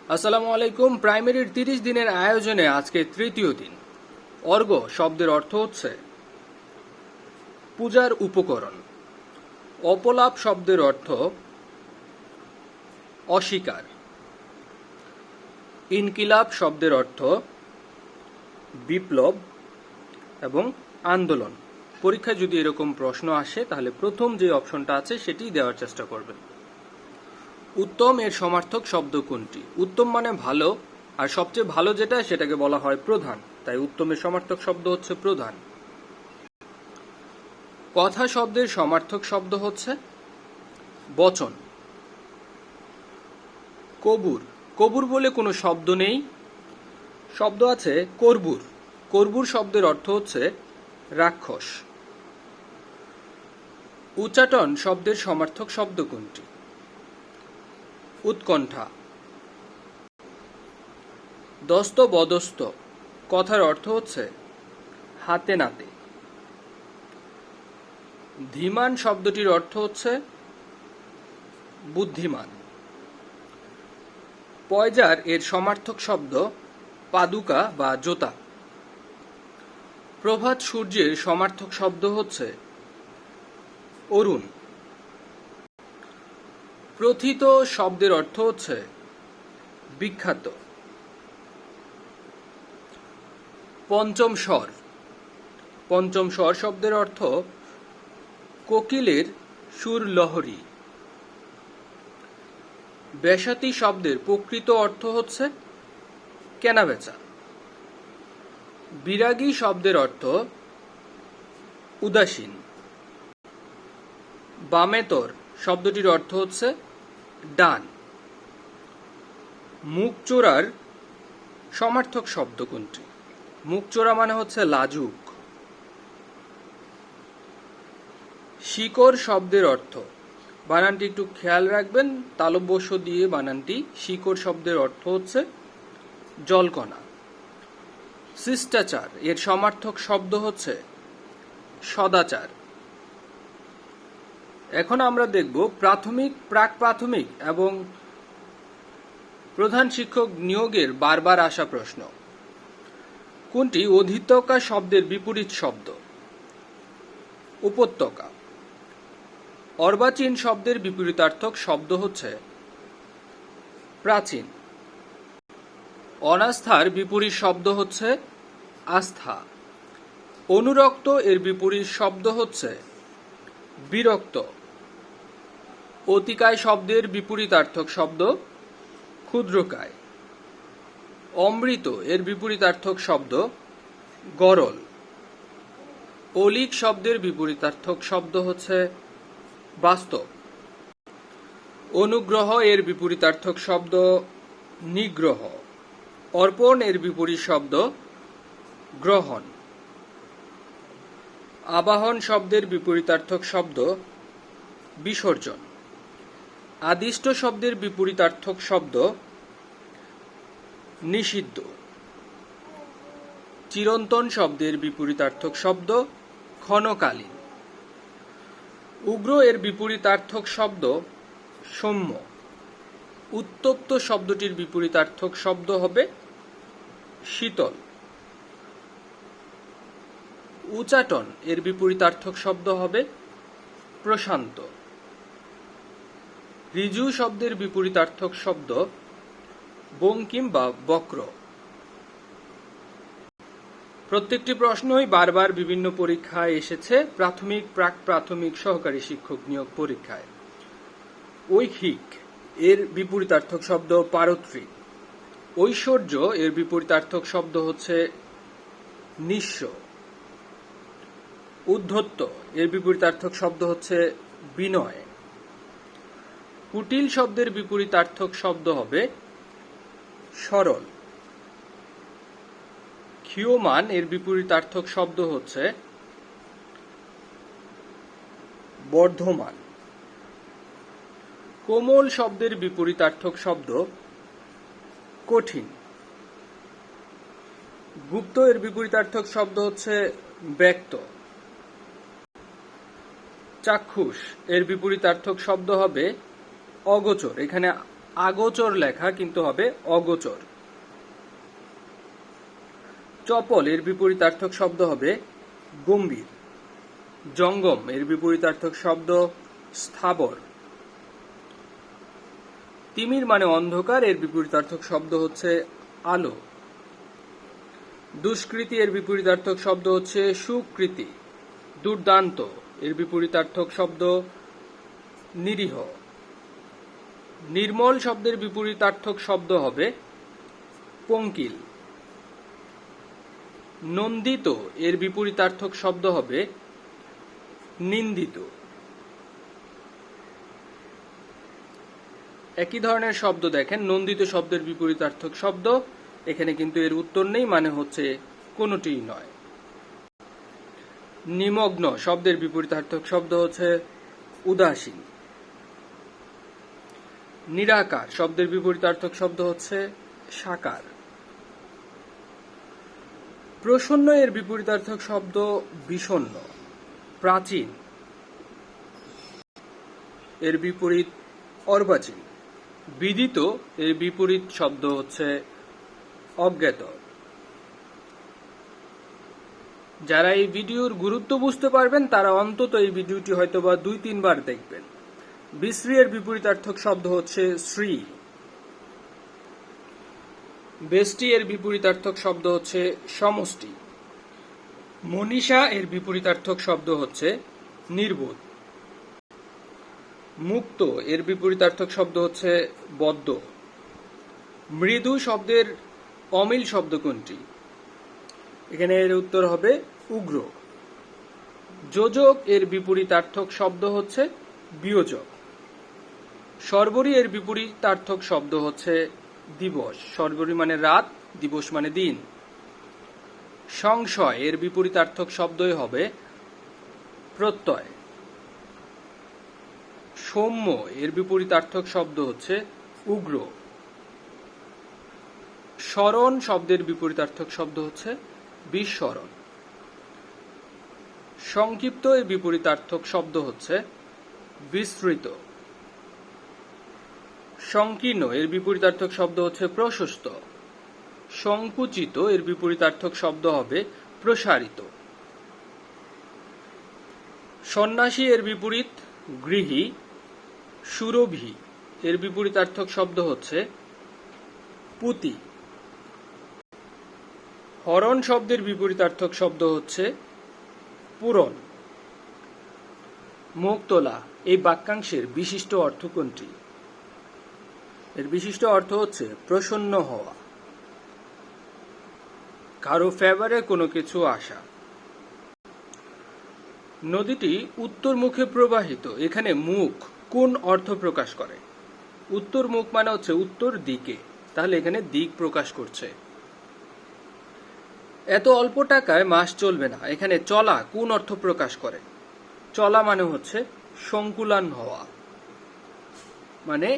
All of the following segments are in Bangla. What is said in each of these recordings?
আসসালামু আলাইকুম। প্রাইমারির 30 দিনের আয়োজনে আজকে তৃতীয় দিন। অর্ঘ শব্দের অর্থ হচ্ছে পূজার উপকরণ। অপলাপ শব্দের অর্থ অস্বীকার। ইনকিলাব শব্দের অর্থ বিপ্লব এবং আন্দোলন। পরীক্ষায় যদি এরকম প্রশ্ন আসে তাহলে প্রথম যে অপশনটা আছে সেটি দেওয়ার চেষ্টা করবেন। উত্তম এর সমার্থক শব্দ কোনটি? উত্তম মানে ভালো, আর সবচেয়ে ভালো যেটা সেটাকে বলা হয় প্রধান, তাই উত্তমের সমার্থক শব্দ হচ্ছে প্রধান। কথা শব্দের সমার্থক শব্দ হচ্ছে বচন। কবুর, কবুর বলে কোনো শব্দ নেই, শব্দ আছে করবুর। করবুর শব্দের অর্থ হচ্ছে রাক্ষস। উচাটন শব্দের সমার্থক শব্দ কোনটি? উৎকণ্ঠা। দস্ত বদস্ত কথার অর্থ হচ্ছে হাতে নাতে। ধীমান শব্দটির অর্থ হচ্ছে বুদ্ধিমান। পয়জার এর সমার্থক শব্দ পাদুকা বা জোতা। প্রভাত সূর্যের সমার্থক শব্দ হচ্ছে অরুণ। প্রথিত শব্দের অর্থ হচ্ছে বিখ্যাত। পঞ্চম স্বর, পঞ্চম স্বর শব্দের অর্থ কোকিলের সুর লহরী। বেসাতি শব্দের প্রকৃত অর্থ হচ্ছে কেনাবেচা। বিরাগী শব্দের অর্থ উদাসীন। বামেতর শব্দটির অর্থ হচ্ছে ডান। মুখচোরার সমার্থক শব্দ কোনটি? মুখচোরা মানে হচ্ছে লাজুক। শিকড় শব্দের অর্থ, বানানটি একটু খেয়াল রাখবেন, তালব্যস্য দিয়ে বানানটি। শিকড় শব্দের অর্থ হচ্ছে জলকণা। শিষ্টাচার এর সমার্থক শব্দ হচ্ছে সদাচার। এখন আমরা দেখব প্রাথমিক, প্রাক প্রাথমিক এবং প্রধান শিক্ষক নিয়োগের বারবার আসা প্রশ্ন। কোনটি অধিত্যকা শব্দের বিপরীত শব্দ? উপত্যকা। অর্বাচীন শব্দের বিপরীতার্থক শব্দ হচ্ছে প্রাচীন। অনাস্থার বিপরীত শব্দ হচ্ছে আস্থা। অনুরক্ত এর বিপরীত শব্দ হচ্ছে বিরক্ত। অতিকায় শব্দের বিপরীতার্থক শব্দ ক্ষুদ্রকায়। অমৃত এর বিপরীতার্থক শব্দ গরল। অলিক শব্দের বিপরীতার্থক শব্দ হচ্ছে বাস্তব। অনুগ্রহ এর বিপরীতার্থক শব্দ নিগ্রহ। অর্পণ এর বিপরীত শব্দ গ্রহণ। আবাহন শব্দের বিপরীতার্থক শব্দ বিসর্জন। আদিষ্ট শব্দের বিপরীতার্থক শব্দ নিষিদ্ধ। চিরন্তন শব্দের বিপরীতার্থক শব্দ ক্ষণকালীন। উগ্র এর বিপরীতার্থক শব্দ সৌম্য। উত্তপ্ত শব্দটির বিপরীতার্থক শব্দ হবে শীতল। উচাটন এর বিপরীতার্থক শব্দ হবে প্রশান্ত। ঋজু শব্দের বিপরীতার্থক শব্দ বঙ্কিম বা বক্র। প্রত্যেকটি প্রশ্নই বারবার বিভিন্ন পরীক্ষায় এসেছে, প্রাথমিক, প্রাক প্রাথমিক, সহকারী শিক্ষক নিয়োগ পরীক্ষায়। ঐহিক এর বিপরীতার্থক শব্দ পারত্রিক। ঐশ্বর্য এর বিপরীতার্থক শব্দ হচ্ছে নিঃস্ব। উদ্ধত্ত এর বিপরীতার্থক শব্দ হচ্ছে বিনয়। কুটিল শব্দের বিপরীতার্থক শব্দ হবে সরল। ক্ষীয়মান এর বিপরীতার্থক শব্দ হচ্ছে বর্ধমান। কোমল শব্দের বিপরীতার্থক শব্দ কঠিন। গুপ্ত এর বিপরীতার্থক শব্দ হচ্ছে ব্যক্ত। চাক্ষুষ এর বিপরীতার্থক শব্দ হবে অগোচর। এখানে আগোচর লেখা কিন্তু হবে অগোচর। চপল এর বিপরীতার্থক শব্দ হবে গম্ভীর। জঙ্গম এর বিপরীতার্থক শব্দ স্থাবর। তিমির মানে অন্ধকার, এর বিপরীতার্থক শব্দ হচ্ছে আলো। দুষ্কৃতী এর বিপরীতার্থক শব্দ হচ্ছে সুকৃতি। দুর্দান্ত এর বিপরীতার্থক শব্দ নিরীহ। নির্মল শব্দের বিপরীতার্থক শব্দ হবে পঙ্কিল। নন্দিত এর বিপরীতার্থক শব্দ হবে নিন্দিত। একই ধরনের শব্দ দেখেন, নন্দিত শব্দের বিপরীতার্থক শব্দ, এখানে কিন্তু এর উত্তর নেই, মানে হচ্ছে কোনোটিই নয়। নিমগ্ন শব্দের বিপরীতার্থক শব্দ হচ্ছে উদাসীন। নিরাকার শব্দের বিপরীতার্থক শব্দ হচ্ছে সাকার। প্রসন্ন এর বিপরীতার্থক শব্দ বিষণ্ণ। প্রাচীন এর বিপরীত অর্বাচীন। বিদিত এর বিপরীত শব্দ হচ্ছে অজ্ঞাত। যারা এই ভিডিওর গুরুত্ব বুঝতে পারবেন তারা অন্তত এই ভিডিওটি হয়তোবা 2-3 বার দেখবেন। বিশ্রী এর বিপরীতার্থক শব্দ হচ্ছে শ্রী। বেষ্টি এর বিপরীতার্থক শব্দ হচ্ছে সমষ্টি। মনীষা এর বিপরীতার্থক শব্দ হচ্ছে নির্বোধ। মুক্ত এর বিপরীতার্থক শব্দ হচ্ছে বদ্ধ। মৃদু শব্দের অমিল শব্দ কোনটি? এখানে এর উত্তর হবে উগ্র। যোজক এর বিপরীতার্থক শব্দ হচ্ছে বিয়োজক। শর্বরী এর বিপরীতার্থক শব্দ হচ্ছে দিবস। শর্বরী মানে রাত, দিবস মানে দিন। সংশয় এর বিপরীতার্থক শব্দই হবে প্রত্যয়। সৌম্য এর বিপরীতার্থক শব্দ হচ্ছে উগ্র। স্মরণ শব্দের বিপরীতার্থক শব্দ হচ্ছে বিস্মরণ। সংক্ষিপ্ত এর বিপরীতার্থক শব্দ হচ্ছে বিস্তৃত। সংকীর্ণ এর বিপরীতার্থক শব্দ হচ্ছে প্রশস্ত। সংকুচিত এর বিপরীতার্থক শব্দ হবে প্রসারিত। সন্ন্যাসী এর বিপরীত গৃহী। সুরভি এর বিপরীতার্থক শব্দ হচ্ছে পুতি। হরণ শব্দের বিপরীতার্থক শব্দ হচ্ছে পূরণ। মুখ তোলা এই বাক্যাংশের বিশিষ্ট অর্থ কোনটি? এর বিশিষ্ট অর্থ হচ্ছে প্রসন্ন হওয়া, কারো ফেভারে কোনো কিছু আসা। নদীটি উত্তর মুখে প্রবাহিত, এখানে মুখ কোন অর্থ প্রকাশ করে? উত্তর মুখ মানে হচ্ছে উত্তর দিকে, তাহলে এখানে দিক প্রকাশ করছে। এত অল্প টাকায় মাস চলবে না, এখানে চলা কোন অর্থ প্রকাশ করে? চলা মানে হচ্ছে সংকুলান হওয়া, মানে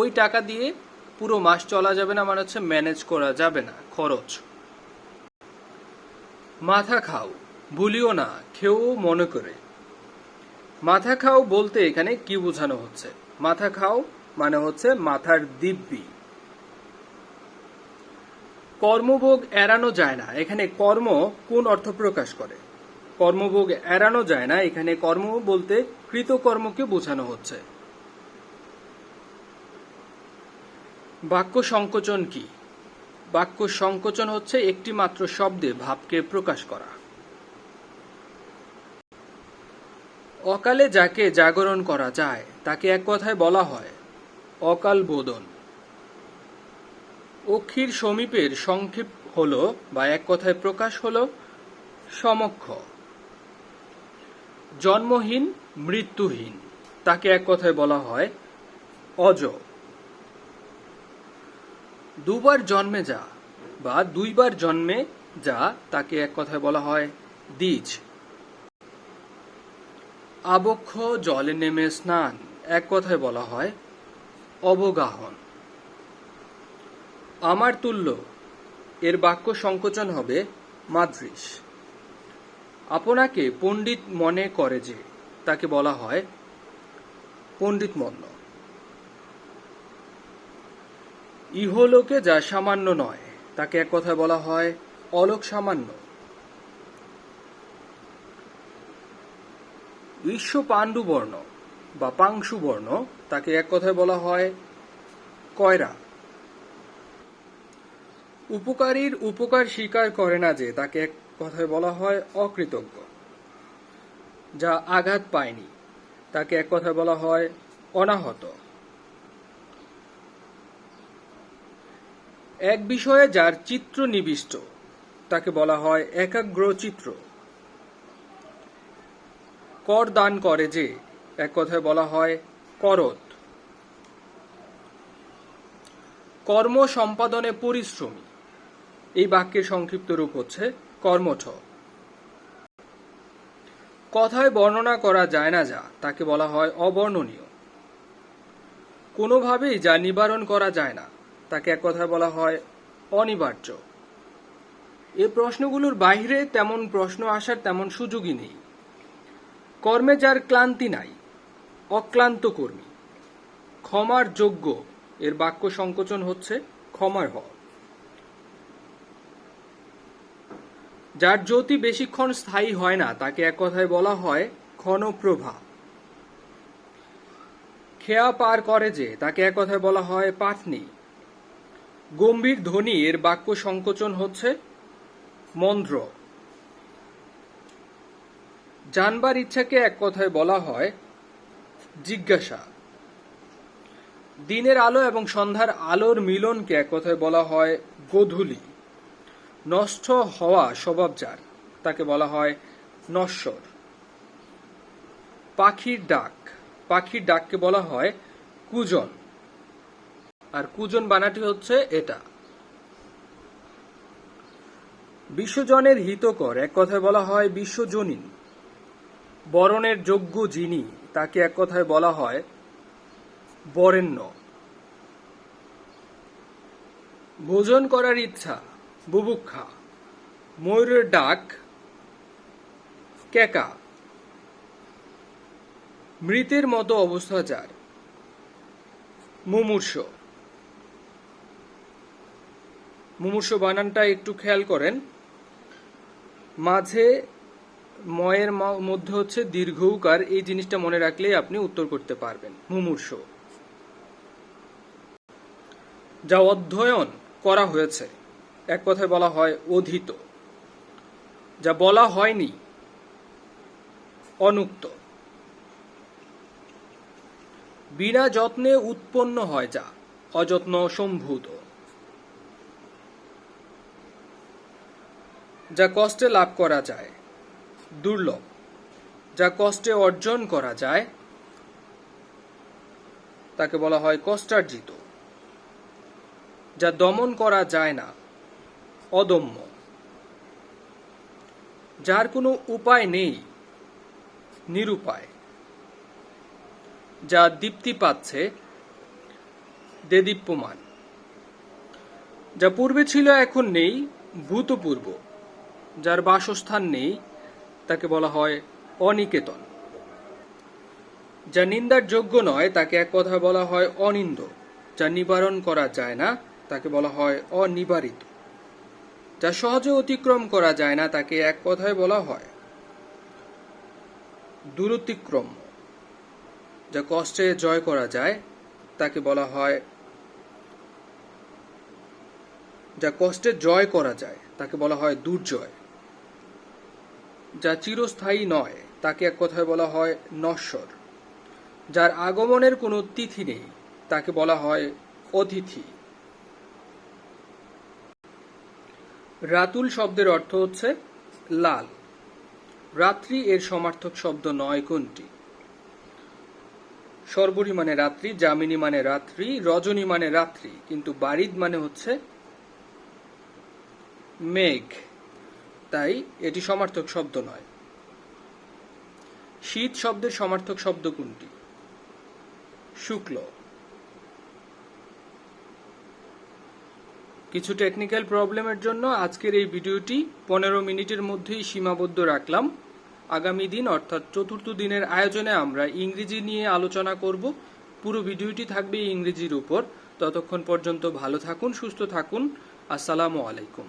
ওই টাকা দিয়ে পুরো মাস চলা যাবে না, মানে হচ্ছে ম্যানেজ করা যাবে না, খরচ। মাথা খাও, ভুলিও না, খেও মনে করে। মাথা খাও বলতে এখানে কি বোঝানো হচ্ছে? মাথা খাও মানে হচ্ছে মাথার দিব্যি। কর্মভোগ এড়ানো যায় না, এখানে কর্ম কোন অর্থ প্রকাশ করে? কর্মভোগ এড়ানো যায় না, এখানে কর্ম বলতে কৃতকর্মকে বোঝানো হচ্ছে। বাক্য সংকোচন কি? বাক্য সংকোচন হচ্ছে একটি মাত্র শব্দে ভাবকে প্রকাশ করা। অকালে যাকে জাগরণ করা যায় তাকে এক কথায় বলা হয় অকাল বোধন। অক্ষির সমীপের সংক্ষেপ হলো বা এক কথায় প্রকাশ হলো সমক্ষ। জন্মহীন মৃত্যুহীন তাকে এক কথায় বলা হয় অজ। দুবার জন্মে যা বা দুইবার জন্মে যা তাকে এক কথায় বলা হয় দ্বিজ। আবক্ষ জলে নেমে স্নান এক কথায় বলা হয় অবগাহন। আমার তুল্য এর বাক্য সংকোচন হবে মাদৃশ। আপনাকে পণ্ডিত মনে করে যে তাকে বলা হয় পণ্ডিতমন্য। ইহলোকে যা সামান্য নয় তাকে এক কথায় বলা হয় অলোক সামান্য। বিশ্ব পাণ্ডুবর্ণ বা পাংশুবর্ণ তাকে এক কথায় বলা হয় কয়রা। উপকারীর উপকার স্বীকার করে না যে তাকে এক কথায় বলা হয় অকৃতজ্ঞ। যা আঘাত পায়নি তাকে এক কথায় বলা হয় অনাহত। এক বিষয়ে যার চিত্র নিবিষ্ট তাকে বলা হয় একাগ্র চিত্র। কর দান করে যে এক কথায় বলা হয় করদ। কর্ম সম্পাদনে পরিশ্রমী এই বাক্যের সংক্ষিপ্ত রূপ হচ্ছে কর্মঠ। কথায় বর্ণনা করা যায় না যা তাকে বলা হয় অবর্ণনীয়। কোনোভাবেই যা নিবারণ করা যায় না তাকে এক কথায় বলা হয় অনিবার্য। এই প্রশ্নগুলোর বাইরে তেমন প্রশ্ন আসার তেমন সুযোগই নেই। কর্মে যার ক্লান্তি নাই অক্লান্ত কর্মী। ক্ষমার যোগ্য এর বাক্য সংকোচন হচ্ছে ক্ষমার হ। যার জ্যোতি বেশিক্ষণ স্থায়ী হয় না তাকে এক কথায় বলা হয় ক্ষণপ্রভা। খেয়া পার করে যে তাকে এক কথায় বলা হয় পাটনি। গম্ভীর ধ্বনি এর বাক্য সংকোচন হচ্ছে মন্দ্র। জানবার ইচ্ছাকে এক কথায় বলা হয় জিজ্ঞাসা। দিনের আলো এবং সন্ধ্যার আলোর মিলনকে এক কথায় বলা হয় গোধূলি। নষ্ট হওয়া স্বভাব যার তাকে বলা হয় নশ্বর। পাখির ডাক, পাখির ডাককে বলা হয় কুজন, আর কুজন বানাটি হচ্ছে এটা। বিশ্বজনের হিতকর এক কথায় বলা হয় বিশ্বজনীন। বরণের যোগ্য যিনি তাকে এক কথায় বলা হয় বরেণ্য। ভোজন করার ইচ্ছা বুভুক্ষা। ময়ূরের ডাক ক্যাকা। মৃতের মতো অবস্থা যার মুমূর্ষ। মুমূর্ষ বানানটা একটু খেয়াল করেন, মাঝে ময়ের মধ্যে হচ্ছে দীর্ঘ উকার। এই জিনিসটা মনে রাখলেই আপনি উত্তর করতে পারবেন। মুমূর্ষ। যা অধ্যয়ন করা হয়েছে এক কথায় বলা হয় অধীত। যা বলা হয়নি অনুক্ত। বিনা যত্নে উৎপন্ন হয় যা অযত্ন সম্ভূত। যা কষ্টে লাভ করা যায় দুর্লভ। যা কষ্টে অর্জন করা যায় তাকে বলা হয় কষ্টার্জিত। যা দমন করা যায় না অদম্য। যার কোনো উপায় নেই নিরুপায়। যা দীপ্তি পাচ্ছে দেদীপ্যমান। যা পূর্বে ছিল এখন নেই ভূতপূর্ব। যার বাসস্থান নেই তাকে বলা হয় অনিকেতন। যা নিন্দার যোগ্য নয় তাকে এক কথায় বলা হয় অনিন্দ। যা নিবারণ করা যায় না তাকে বলা হয় অনিবারিত। যা সহজে অতিক্রম করা যায় না তাকে এক কথায় বলা হয় দুরতিক্রম। যা কষ্টে জয় করা যায় তাকে বলা হয় যা কষ্টে জয় করা যায় তাকে বলা হয় দুর্জয়। যা চিরস্থায়ী নয় তাকে এক কথায় বলা হয় নশ্বর। যার আগমনের কোনো তিথি নেই তাকে বলা হয় অতিথি। রাতুল শব্দের অর্থ হচ্ছে লাল। রাত্রি এর সমার্থক শব্দ নয় কোনটি? সর্বরী মানে রাত্রি, যামিনী মানে রাত্রি, রজনী মানে রাত্রি, কিন্তু বারিদ মানে হচ্ছে মেঘ, তাই এটি সমার্থক শব্দ নয়। শীত শব্দের সমার্থক শব্দ কোনটি? শুক্ল। কিছু টেকনিক্যাল প্রবলেমের জন্য আজকের এই ভিডিওটি 15 মিনিটের মধ্যেই সীমাবদ্ধ রাখলাম। আগামী দিন অর্থাৎ চতুর্থ দিনের আয়োজনে আমরা ইংরেজি নিয়ে আলোচনা করব। পুরো ভিডিওটি থাকবে ইংরেজির উপর। ততক্ষণ পর্যন্ত ভালো থাকুন, সুস্থ থাকুন। আসসালামু আলাইকুম।